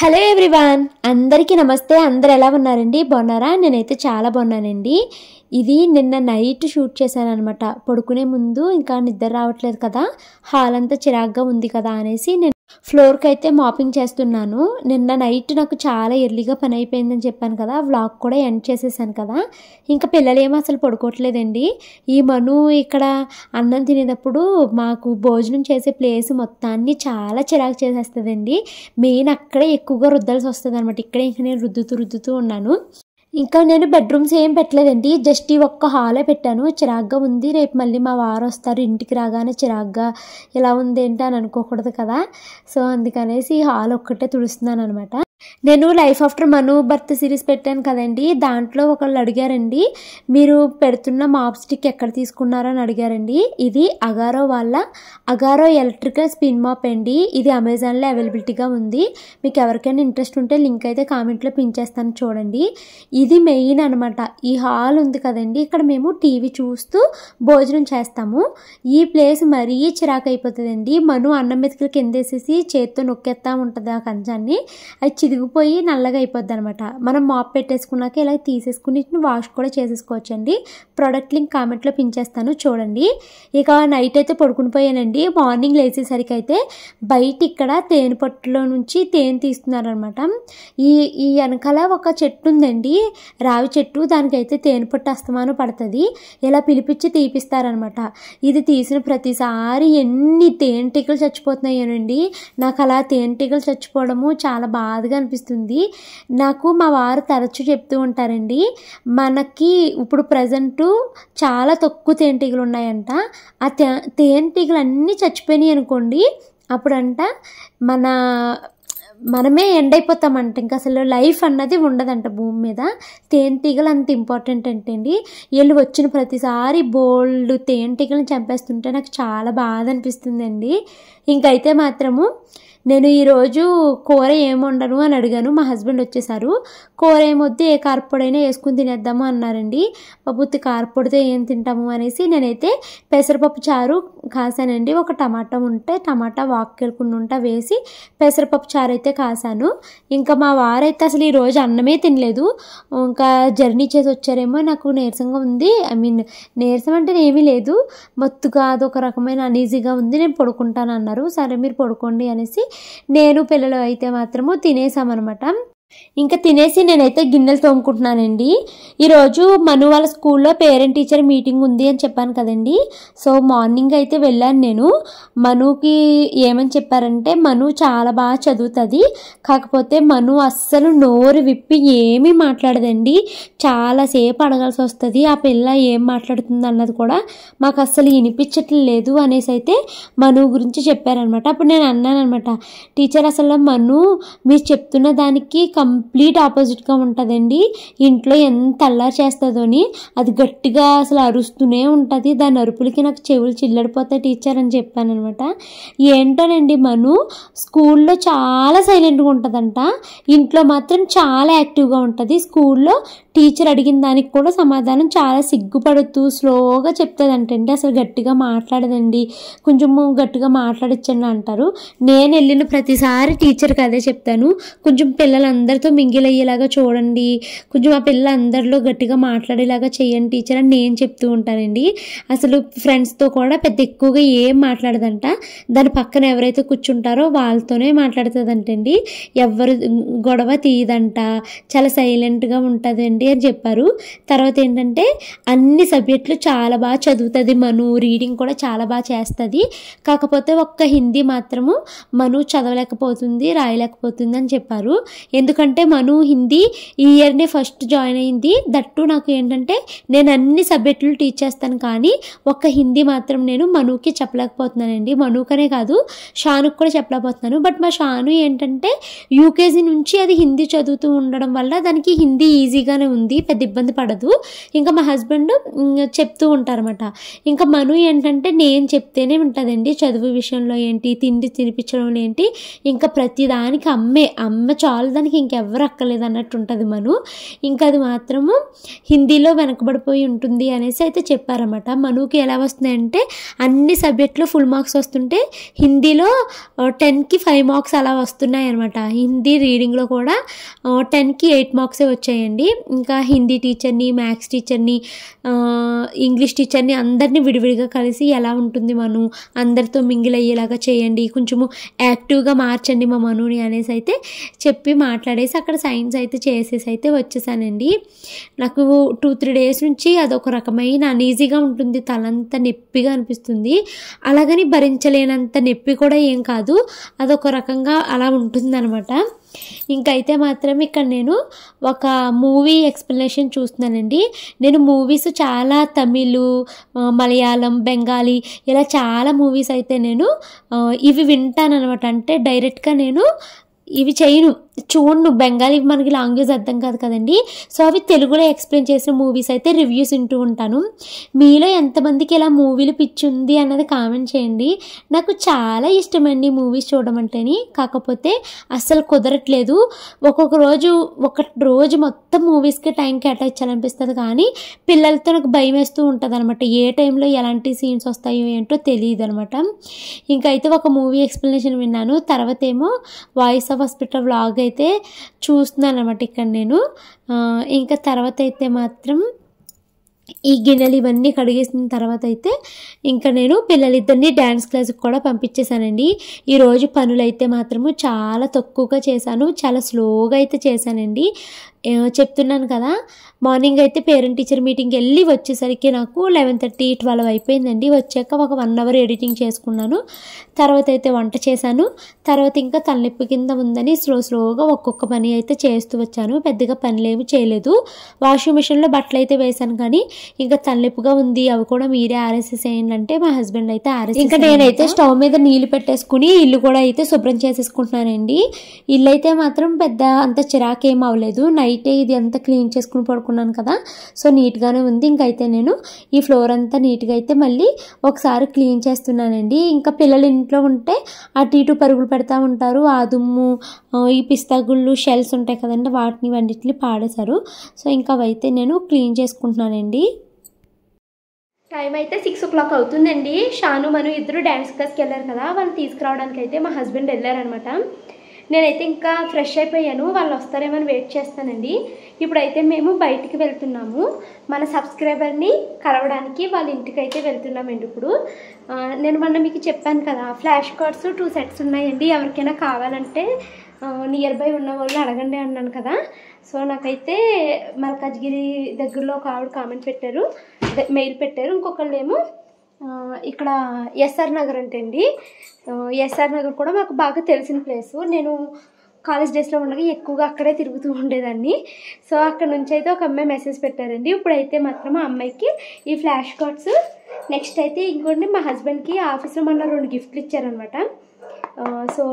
Hello everyone, అందరికీ నమస్తే. అందరు ఎలా ఉన్నారండి? బాగున్నారా? నేనైతే చాలా బాగున్నానండి. ఇది నిన్న నైట్ షూట్ చేశాను అనమాట. పడుకునే ముందు ఇంకా నిద్ర రావట్లేదు కదా, హాల్ అంతా చిరాగ్గా ఉంది కదా అనేసి నేను ఫ్లోర్కి అయితే మాపింగ్ చేస్తున్నాను. నిన్న నైట్ నాకు చాలా ఎర్లీగా పని అయిపోయిందని చెప్పాను కదా, వ్లాగ్ కూడా ఎండ్ చేసేసాను కదా. ఇంకా పిల్లలేమో అసలు పడుకోవట్లేదండి. ఈ మను ఇక్కడ అన్నం తినేటప్పుడు మాకు భోజనం చేసే ప్లేస్ మొత్తాన్ని చాలా చిరాకు చేసేస్తుందండి. మెయిన్ అక్కడే ఎక్కువగా రుద్దాల్సి వస్తుంది అనమాట. ఇక్కడే ఇంకా నేను రుద్దుతూ ఉన్నాను. ఇంకా నేను బెడ్రూమ్స్ ఏం పెట్టలేదండి, జస్ట్ ఈ ఒక్క హాలే పెట్టాను. చిరాగ్గా ఉంది. రేపు మళ్ళీ మా వారు వస్తారు, ఇంటికి రాగానే చిరాగ్గా ఇలా ఉంది ఏంటి అని అనుకోకూడదు కదా. సో అందుకనేసి ఈ హాల్ ఒక్కటే తుడుస్తున్నాను అనమాట. నేను లైఫ్ ఆఫ్టర్ మను బర్త్ సిరీస్ పెట్టాను కదండి, దాంట్లో ఒకళ్ళు అడిగారండి, మీరు పెడుతున్న మాప్ స్టిక్ ఎక్కడ తీసుకున్నారో అని అడిగారండి. ఇది అగారో వాళ్ళ అగారో ఎలక్ట్రికల్ స్పిన్ మాప్ అండి. ఇది అమెజాన్లో అవైలబిలిటీగా ఉంది. మీకు ఎవరికైనా ఇంట్రెస్ట్ ఉంటే లింక్ అయితే కామెంట్లో పిన్ చేస్తాను, చూడండి. ఇది మెయిన్ అనమాట. ఈ హాల్ ఉంది కదండి, ఇక్కడ మేము టీవీ చూస్తూ భోజనం చేస్తాము. ఈ ప్లేస్ మరీ చిరాకు అయిపోతుందండి. మను అన్నం మెతుకులు కిందేసేసి చేత్తో నొక్కేస్తా ఉంటుంది ఆ కంచాన్ని. అది చిదిగిపోయి నల్లగా అయిపోద్ది అనమాట. మనం మాప్ పెట్టేసుకున్నాక ఇలా తీసేసుకుని వాష్ కూడా చేసేసుకోవచ్చండి. ప్రోడక్ట్ లింక్ కామెంట్లో పిన్ చేస్తాను, చూడండి. ఇక నైట్ అయితే పడుకుని పోయానండి. మార్నింగ్ లేచేసరికి అయితే బయట ఇక్కడ తేనె పట్టులో నుంచి తేనె తీస్తున్నారనమాట. ఈ వెనకాల ఒక చెట్టు ఉందండి, రావి చెట్టు. దానికైతే తేనె పట్టు అస్తమానం పడుతుంది. ఇలా పిలిపించి తీపిస్తారనమాట. ఇది తీసిన ప్రతిసారి ఎన్ని తేనెటీగలు చచ్చిపోతున్నాయోనండి. నాకు అలా తేనెటీగలు చచ్చిపోవడము చాలా బాధగా అనిపిస్తుంది. నాకు మా వారు తరచూ చెప్తూ ఉంటారండి, మనకి ఇప్పుడు ప్రజెంటు చాలా తక్కువ తేనెటీగలు ఉన్నాయంట. ఆ తేనెటీగలు అన్నీ చచ్చిపోయినాయి అనుకోండి, అప్పుడంట మనమే ఎండ్ అయిపోతామంట. ఇంకా అసలు లైఫ్ అన్నది ఉండదంట భూమి మీద. తేనెటీగలు అంత ఇంపార్టెంట్ అంటండి. వీళ్ళు వచ్చిన ప్రతిసారి బోల్డ్ తేనెటీగలను చంపేస్తుంటే నాకు చాలా బాధ అనిపిస్తుందండి. ఇంకైతే మాత్రము నేను ఈరోజు కూర ఏమి వండను అని అడిగాను. మా హస్బెండ్ వచ్చేసారు. కూర ఏమొద్దు, ఏ కారపొడైనా వేసుకుని తినేద్దాము అన్నారండి. బాబుత్తి కారపొడితో ఏం తింటాము అనేసి నేనైతే పెసరపప్పు చారు కాసానండి. ఒక టమాటా ఉంటే టమాటా వాక్కెళ్ళకుండా వేసి పెసరపప్పు చారు అయితే కాసాను. ఇంకా మా వారైతే అసలు ఈరోజు అన్నమే తినలేదు. ఇంకా జర్నీ చేసి వచ్చారేమో, నాకు నీరసంగా ఉంది. నీరసం అంటే ఏమీ లేదు, మత్తుగా అదొక రకమైన అనీజీగా ఉంది, నేను పడుకుంటాను అన్నారు. సరే మీరు పడుకోండి అనేసి నేను పిల్లలు అయితే మాత్రము తినేసామన్నమాట. ఇంకా తినేసి నేనైతే గిన్నెలు తోముకుంటున్నానండి. ఈరోజు మను వాళ్ళ స్కూల్లో పేరెంట్ టీచర్ మీటింగ్ ఉంది అని చెప్పాను కదండి. సో మార్నింగ్ అయితే వెళ్ళాను నేను. మనుకి ఏమని చెప్పారంటే, మను చాలా బాగా చదువుతుంది, కాకపోతే మను అస్సలు నోరు విప్పి ఏమీ మాట్లాడదండి. చాలాసేపు అడగాల్సి వస్తుంది. ఆ పిల్ల ఏం మాట్లాడుతుంది అన్నది కూడా మాకు అస్సలు వినిపించట్లేదు అనేసి అయితే మను గురించి చెప్పారనమాట. అప్పుడు నేను అన్నాను అనమాట, టీచర్ అసలు మను మీరు చెప్తున్న దానికి కంప్లీట్ ఆపోజిట్గా ఉంటుందండి. ఇంట్లో ఎంత అల్లరి చేస్తుందోని అది గట్టిగా అసలు అరుస్తూనే ఉంటుంది. దాని అరుపులకి నాకు చెవులు చిల్లడిపోతాయి టీచర్ అని చెప్పాను అనమాట. ఏంటోనండి, మను స్కూల్లో చాలా సైలెంట్గా ఉంటుందంట, ఇంట్లో మాత్రం చాలా యాక్టివ్గా ఉంటుంది. స్కూల్లో టీచర్ అడిగిన దానికి కూడా సమాధానం చాలా సిగ్గుపడుతూ స్లోగా చెప్తుందంటండి. అసలు గట్టిగా మాట్లాడదండి. కొంచెము గట్టిగా మాట్లాడించండి అంటారు. నేను వెళ్ళిన ప్రతిసారి టీచర్కి అదే చెప్తాను, కొంచెం పిల్లలందరితో మింగిల్ అయ్యేలాగా చూడండి, కొంచెం ఆ పిల్లలందరిలో గట్టిగా మాట్లాడేలాగా చేయండి టీచర్ అని నేను చెప్తూ ఉంటానండి. అసలు ఫ్రెండ్స్తో కూడా పెద్ద ఎక్కువగా ఏం మాట్లాడదంట. దాని పక్కన ఎవరైతే కూర్చుంటారో వాళ్ళతోనే మాట్లాడుతుందంటండి. ఎవరు గొడవ తీయదంట, చాలా సైలెంట్గా ఉంటుందండి అని చెప్పారు. తర్వాత ఏంటంటే అన్ని సబ్జెక్టులు చాలా బాగా చదువుతుంది మను. రీడింగ్ కూడా చాలా బాగా చేస్తుంది. కాకపోతే ఒక్క హిందీ మాత్రము మను చదవలేకపోతుంది, రాయలేకపోతుంది అని చెప్పారు. ఎందుకంటే మను హిందీ ఈ ఇయర్నే ఫస్ట్ జాయిన్ అయింది. దట్టు నాకు ఏంటంటే నేను అన్ని సబ్జెక్టులు టీచ్ చేస్తాను, కానీ ఒక్క హిందీ మాత్రం నేను మనుకి చెప్పలేకపోతున్నానండి. మనుకనే కాదు, షానుకి కూడా చెప్పలేకపోతున్నాను. బట్ మా షాను ఏంటంటే యూకేజీ నుంచి అది హిందీ చదువుతూ ఉండడం వల్ల దానికి హిందీ ఈజీగానే ఉంది, పెద్ద ఇబ్బంది పడదు. ఇంకా మా హస్బెండ్ చెప్తూ ఉంటారన్నమాట. ఇంకా మను ఏంటంటే నేను చెప్తేనే ఉంటుందండి. చదువు విషయంలో ఏంటి, తిండి తినిపించడంలో ఏంటి, ఇంకా ప్రతిదానికి అమ్మ చాలు, దానికి ఇంకెవ్వరు అక్కర్లేదు అన్నట్టు ఉంటుంది మను. ఇంకా అది మాత్రము హిందీలో వెనకబడిపోయి ఉంటుంది అనేసి అయితే చెప్పారన్నమాట. మనుకి ఎలా వస్తున్నాయంటే అన్ని సబ్జెక్టులో ఫుల్ మార్క్స్ వస్తుంటే హిందీలో 10కి 5 మార్క్స్ అలా వస్తున్నాయి అనమాట. హిందీ రీడింగ్లో కూడా 10కి 8 మార్క్సే వచ్చాయండి. ఇంకా హిందీ టీచర్ని, మ్యాథ్స్ టీచర్ని, ఇంగ్లీష్ టీచర్ని అందరినీ విడివిడిగా కలిసి ఎలా ఉంటుంది మను, అందరితో మింగిల్ అయ్యేలాగా చేయండి, కొంచెము యాక్టివ్గా మార్చండి మా మనుని అనేసి అయితే చెప్పి మాట్లాడేసి అక్కడ సైన్స్ అయితే చేసేసి అయితే వచ్చేసానండి. నాకు 2-3 డేస్ నుంచి అదొక రకమైన అనీజీగా ఉంటుంది, తలంతా నొప్పిగా అనిపిస్తుంది. అలాగని భరించలేనంత నొప్పి కూడా ఏం కాదు, అదొక రకంగా అలా ఉంటుందన్నమాట. ఇంకైతే మాత్రం ఇక్కడ నేను ఒక మూవీ ఎక్స్ప్లెనేషన్ చూస్తున్నానండి. నేను మూవీస్ చాలా తమిళ్, మలయాళం, బెంగాలీ ఇలా చాలా మూవీస్ అయితే నేను ఇవి వింటాను అనమాట. అంటే డైరెక్ట్గా నేను ఇవి చేయను, చూడను. బెంగాలీ మనకి లాంగ్వేజ్ అర్థం కాదు కదండి. సో అవి తెలుగులో ఎక్స్ప్లెయిన్ చేసిన మూవీస్ అయితే రివ్యూస్ వింటూ ఉంటాను. మీలో ఎంతమందికి ఇలా మూవీలు పిచ్చి ఉంది అన్నది కామెంట్ చేయండి. నాకు చాలా ఇష్టమండి మూవీస్ చూడడం అంటేని, కాకపోతే అస్సలు కుదరట్లేదు. ఒక్కొక్క రోజు మొత్తం మూవీస్కి టైం కేటాయించాలనిపిస్తుంది, కానీ పిల్లలతో నాకు భయం వేస్తూ ఉంటుంది అనమాట. ఏ టైంలో ఎలాంటి సీన్స్ వస్తాయో ఏంటో తెలియదు అనమాట. ఇంకైతే ఒక మూవీ ఎక్స్ప్లెనేషన్ విన్నాను, తర్వాత ఏమో వాయిస్ ఆఫ్ హాస్పిటల్ వ్లాగ్ అయితే చూస్తున్నాను అనమాట ఇక్కడ నేను. ఇంకా తర్వాత అయితే మాత్రం ఈ గిన్నెలు ఇవన్నీ కడిగేసిన తర్వాత అయితే ఇంకా నేను పిల్లలిద్దరిని డ్యాన్స్ క్లాస్కి కూడా పంపించేశానండి. ఈరోజు పనులు అయితే మాత్రము చాలా తక్కువగా చేశాను, చాలా స్లోగా అయితే చేశానండి. చెప్తున్నాను కదా, మార్నింగ్ అయితే పేరెంట్ టీచర్ మీటింగ్కి వెళ్ళి వచ్చేసరికి నాకు 11:30-12 అయిపోయిందండి. వచ్చాక ఒక 1 అవర్ ఎడిటింగ్ చేసుకున్నాను. తర్వాత అయితే వంట చేశాను. తర్వాత ఇంకా తలనొప్పి కింద ఉందని స్లోగా ఒక్కొక్క పని అయితే చేస్తూ వచ్చాను. పెద్దగా పనులేమి చేయలేదు. వాషింగ్ మిషన్లో బట్టలు అయితే వేశాను, కానీ ఇంకా తలనొప్పిగా ఉంది, అవి కూడా మీరే ఆరేసేసేయండి అంటే మా హస్బెండ్ అయితే ఇంకా నేనైతే స్టవ్ మీద నీళ్లు పెట్టేసుకుని ఇల్లు కూడా అయితే శుభ్రం చేసేసుకుంటున్నానండి. ఇల్లు అయితే మాత్రం పెద్ద అంత చిరాకేం అవ్వలేదు. నైటే ఇది అంతా క్లీన్ చేసుకుని పడుకున్నాను కదా, సో నీట్గానే ఉంది. ఇంకైతే నేను ఈ ఫ్లోర్ అంతా నీట్గా అయితే మళ్ళీ ఒకసారి క్లీన్ చేస్తున్నానండి. ఇంకా పిల్లలు ఇంట్లో ఉంటే అటు ఇటు పరుగులు పెడతా ఉంటారు. ఆ దుమ్ము, ఈ పిస్తాగుళ్ళు, షెల్స్ ఉంటాయి కదండి, వాటిని అన్నిటిని పాడేశారు. సో ఇంకా అవైతే నేను క్లీన్ చేసుకుంటున్నానండి. టైం అయితే 6 o'clock అవుతుందండి. షాను మను ఇద్దరు డ్యాన్స్ క్లాస్కి వెళ్ళారు కదా, వాళ్ళు తీసుకురావడానికి అయితే మా హస్బెండ్ వెళ్ళారనమాట. నేనైతే ఇంకా ఫ్రెష్ అయిపోయాను, వాళ్ళు వస్తారేమని వెయిట్ చేస్తానండి. ఇప్పుడైతే మేము బయటికి వెళ్తున్నాము, మన సబ్స్క్రైబర్ని కలవడానికి వాళ్ళ ఇంటికి అయితే వెళ్తున్నామండి. ఇప్పుడు నేను మొన్న మీకు చెప్పాను కదా, ఫ్లాష్ కార్డ్స్ 2 sets ఉన్నాయండి, ఎవరికైనా కావాలంటే నియర్ బై ఉన్న వాళ్ళు అడగండి అన్నాను కదా. సో నాకైతే మల్కాజ్గిరి దగ్గరలో ఒక ఆవిడ కామెంట్ పెట్టారు, మెయిల్ పెట్టారు. ఇంకొకళ్ళు ఏమో ఇక్కడ ఎస్ఆర్ నగర్ అంటే అండి. ఎస్ఆర్ నగర్ కూడా మాకు బాగా తెలిసిన ప్లేసు. నేను కాలేజ్ డేస్లో ఉండగా ఎక్కువగా అక్కడే తిరుగుతూ ఉండేదాన్ని. సో అక్కడ నుంచి అయితే ఒక అమ్మాయి మెసేజ్ పెట్టారండి. ఇప్పుడైతే మాత్రం ఆ అమ్మాయికి ఈ ఫ్లాష్ కార్డ్స్, నెక్స్ట్ అయితే ఇంకోటి మా హస్బెండ్కి ఆఫీస్లో మొన్న 2 గిఫ్ట్లు ఇచ్చారనమాట. సో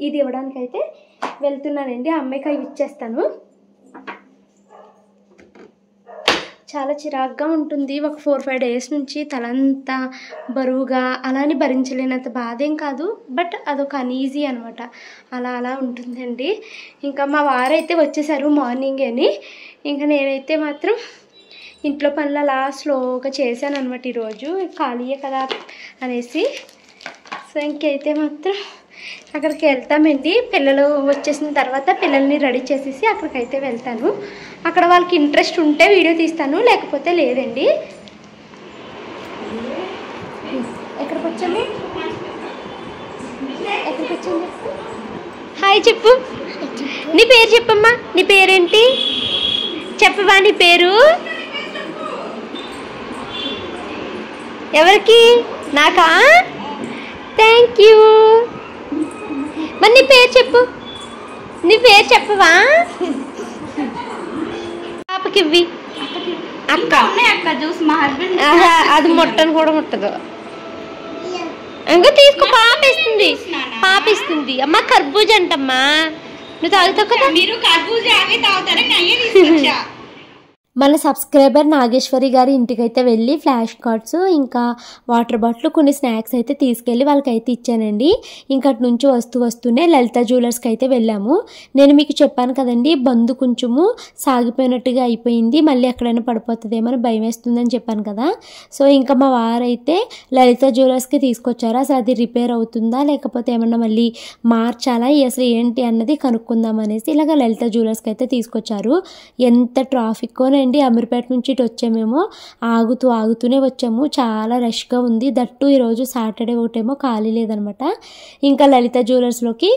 ఇది ఇవ్వడానికి అయితే వెళ్తున్నానండి. ఆ అమ్మాయికి అవి ఇచ్చేస్తాను. చాలా చిరాగ్గా ఉంటుంది. ఒక 4-5 డేస్ నుంచి తలంతా బరువుగా, అలానే భరించలేనంత బాధ ఏం కాదు, బట్ అదొక అనీజీ అనమాట, అలా ఉంటుందండి. ఇంకా మా వారైతే వచ్చేసారు మార్నింగేని. ఇంకా నేనైతే మాత్రం ఇంట్లో పనులు అలా స్లోగా చేశాను అనమాట. ఈరోజు ఖాళీయే కదా అనేసి. సో ఇంకైతే మాత్రం అక్కడికి వెళ్తామండి. పిల్లలు వచ్చేసిన తర్వాత పిల్లల్ని రెడీ చేసేసి అక్కడికైతే వెళ్తాను. అక్కడ వాళ్ళకి ఇంట్రెస్ట్ ఉంటే వీడియో తీస్తాను, లేకపోతే లేదండి. ఎక్కడికి వచ్చాము? హాయ్ చెప్పు, నీ పేరు చెప్పమ్మా. నీ పేరేంటి చెప్పవా? నీ పేరు ఎవరికి? నాకా? Thank you. మరి నీ పేరు చెప్పు, నీ పేరు చెప్పవా? పాపకి ఇవ్వి. అక్క జ్యూస్ మా హస్బెండ్ అది ముట్టను కూడా ముట్టదు. ఇంకా తీసుకో, పాపిస్తుంది. అమ్మ కర్బూజ అంటమ్మా, నువ్వు తాగుతావు కదా. మీరు కర్బూజ అవి తాగుతారా? మన సబ్స్క్రైబర్ నాగేశ్వరి గారి ఇంటికైతే వెళ్ళి ఫ్లాష్ కార్డ్స్ ఇంకా వాటర్ బాటిల్ కొన్ని స్నాక్స్ అయితే తీసుకెళ్ళి వాళ్ళకైతే ఇచ్చానండి. ఇంకా అటు నుంచి వస్తూనే లలిత జ్యువెలర్స్కి అయితే వెళ్ళాము. నేను మీకు చెప్పాను కదండి, బందు కొంచెము సాగిపోయినట్టుగా అయిపోయింది, మళ్ళీ ఎక్కడైనా పడిపోతుందేమో అని భయం వేస్తుందని చెప్పాను కదా. సో ఇంకా మా వారైతే లలిత జ్యువెలర్స్కి తీసుకొచ్చారు. అసలు అది రిపేర్ అవుతుందా లేకపోతే ఏమన్నా మళ్ళీ మార్చాలా అసలు ఏంటి అన్నది కనుక్కుందాం అనేసి ఇలాగ లలిత జ్యువెలర్స్కి అయితే తీసుకొచ్చారు. ఎంత ట్రాఫిక్కోనే అమీర్పేట నుంచి ఇటు వచ్చామేమో ఆగుతూనే వచ్చాము. చాలా రష్గా ఉంది. దట్టు ఈరోజు సాటర్డే ఒకటేమో ఖాళీ లేదనమాట. ఇంకా లలిత జ్యువెలర్స్లోకి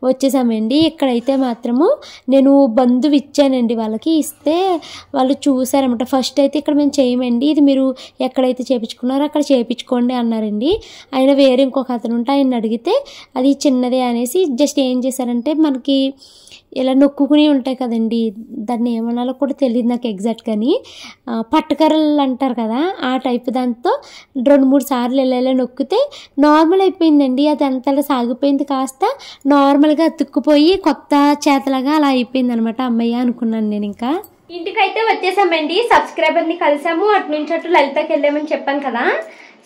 వచ్చేసామండి. ఇక్కడైతే మాత్రము నేను బంధువు ఇచ్చానండి, వాళ్ళకి ఇస్తే వాళ్ళు చూసారనమాట. ఫస్ట్ అయితే ఇక్కడ మేము చేయమండి, ఇది మీరు ఎక్కడైతే చేయించుకున్నారో అక్కడ చేయించుకోండి అన్నారండి. ఆయన వేరే ఇంకొక అతను ఉంటే ఆయన అడిగితే అది చిన్నదే అనేసి జస్ట్ ఏం చేశారంటే, మనకి ఇలా నొక్కుకుని ఉంటాయి కదండి, దాన్ని ఏమనాలో కూడా తెలియదు నాకు ఎగ్జాక్ట్గాని, పట్టకర్రలు అంటారు కదా ఆ టైప్, దాంతో 2-3 సార్లు ఇలా నొక్కితే నార్మల్ అయిపోయిందండి. అది అంతలా సాగిపోయింది, కాస్త నార్మల్గా అతుక్కుపోయి కొత్త చేతలాగా అలా అయిపోయింది అనమాట. అమ్మయ్య అనుకున్నాను నేను. ఇంకా ఇంటికైతే వచ్చేసామండి, సబ్స్క్రైబర్ని కలిసాము, అటు నుంచి అటు లలితకి వెళ్ళామని చెప్పాను కదా.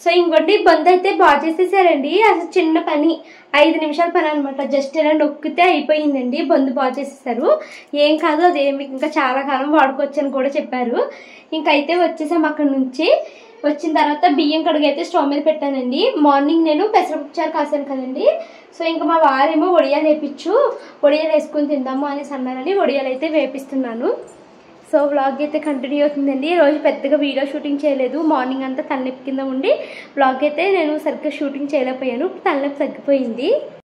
సో ఇంకోటి బంద్ అయితే బాగా చేసేసారండి. అసలు చిన్న పని, 5 నిమిషాల పని అనమాట. జస్ట్ ఇలా నొక్కితే అయిపోయిందండి. బంద్ బాగా చేసేసారు. ఏం కాదు, అదేమి ఇంకా చాలా కాలం వాడుకోవచ్చు అని కూడా చెప్పారు. ఇంకైతే వచ్చేసాం. అక్కడ నుంచి వచ్చిన తర్వాత బియ్యం కడుగు అయితే స్టవ్ మీద పెట్టానండి. మార్నింగ్ నేను పెసరపప్పు కాసాను కదండి. సో ఇంకా మా వారేమో వడియాలు వేపించు, వడియాలు వేసుకుని తిందాము అనేసి అన్నారని వడియాలు అయితే వేపిస్తున్నాను. సో వ్లాగ్ అయితే కంటిన్యూ అవుతుందండి. ఈరోజు పెద్దగా వీడియో షూటింగ్ చేయలేదు. మార్నింగ్ అంతా తలనొప్పి కింద ఉండి వ్లాగ్ అయితే నేను సరిగ్గా షూటింగ్ చేయలేకపోయాను. తలనొప్పి తగ్గిపోయింది.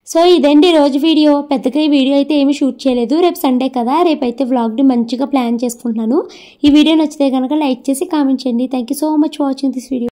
సో ఇదండి రోజు వీడియో. పెద్దగా ఈ వీడియో అయితే ఏమి షూట్ చేయలేదు. రేపు సండే కదా, రేపైతే వ్లాగ్ని మంచిగా ప్లాన్ చేసుకుంటున్నాను. ఈ వీడియో నచ్చితే కనుక లైక్ చేసి కామెంట్ చేయండి. Thank you so much for watching this video.